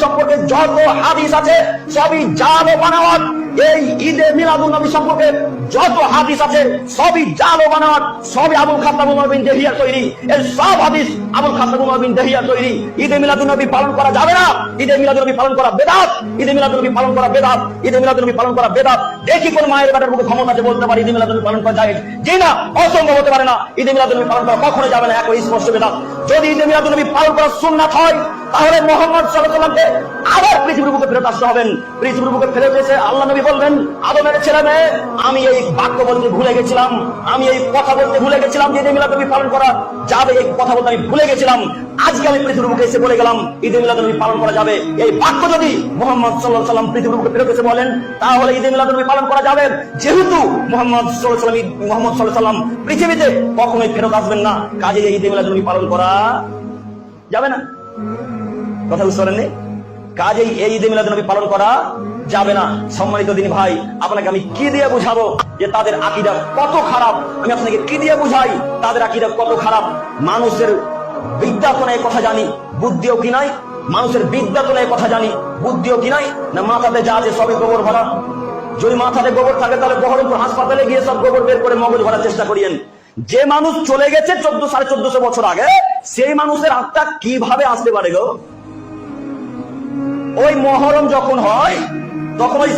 সম্পর্কে যত হাদিস আছে সবই জাল ও বানাওয়াত। এই ঈদে মিলাদুন নবী সম্পর্কে যত হাদিস আছে সবই জাল ও বানাওয়াত, সবই আবুল খাত্তাব উমর বিন দেহিয়ার তৈরি। এই সব হাদিস আবুল খাত্তাব উমর বিন দেহিয়ার তৈরি। ঈদে মিলাদুন নবী পালন করা যাবে না, ঈদে মিলাদুন নবী পালন করা বেদাত, ঈদে মিলাদুন নবী পালন করা বেদাত, ঈদে মিলাদুন নবী পালন করা বেদাত। দেখি কোন মায়ের বেটার মুখে ক্ষমতা আছে বলতে পারে ঈদে মিলাদুন নবী পালন করা যায়? জি না, অসম্ভব হতে পারে না। ঈদে মিলাদুন নবী পালন করা কখনো যাবে না, এক স্পষ্ট বেদাত। যদি ঈদে মিলাদুন নবী পালন করা সুন্নাত হয় তাহলে মুহাম্মদ সাল্লাল্লাহু আলাইহি ওয়াসাল্লামকে আবার পৃথিবীর বুকে ফেরত আসতে হবেন। পৃথিবীর বুকে ফেরত এসে আল্লাহ নবী বলবেন, আদমের ছেলে মেয়ে, আমি এই বাক্য বলতে ভুলে গেছিলাম, আমি এই কথা বলতে ভুলে গেছিলাম যে ঈদে মিলাদ নবী পালন করা যাবে, এই কথা বলতে আমি ভুলে গেছিলাম। আজকে আমি পৃথিবীর বুকে এসে বলে গেলাম ঈদে মিলাদ নবী পালন করা যাবে। এই বাক্য যদি মুহাম্মদ সাল্লাল্লাহু আলাইহি ওয়াসাল্লাম পৃথিবীর বুকে ফেরত এসে বলেন তাহলে ঈদে মিলাদ নবী পালন করা যাবে। যেহেতু মুহাম্মদ সাল্লাল্লাহু আলাইহি ওয়াসাল্লাম পৃথিবীতে কখনোই ফেরত আসবেন না, কাজে ঈদে মিলাদ নবী পালন করা যাবে না। কথা বুঝতে পারেননি? কাজেই এই ঈদে মিলাদ নবী পালন করা যাবে না। সম্মানিত দিনী ভাই, আপনাকে আমি কি দিয়ে বুঝাবো যে তাদের আকীদা কত খারাপ? আমি আপনাকে কি দিয়ে বুঝাই তাদের আকীদা কত খারাপ? মানুষের বিদ্যা তো নাই, কথা জানি, বুদ্ধিও কি নাই। মানুষের বিদ্যা তো নাই, কথা জানি, বুদ্ধিও কি নাই। না মাথাতে যা আছে সবই গোবর ভরা। যদি মাথাতে গোবর থাকে তাহলে বহরমপুর হাসপাতালে গিয়ে সব গোবর বের করে মগজ ভরার চেষ্টা করিয়েন। যে মানুষ চলে গেছে 1400-1450 বছর আগে, সেই মানুষের আত্মা কিভাবে আসতে পারে গো? ওই মহরম যখন হয় তখন ওই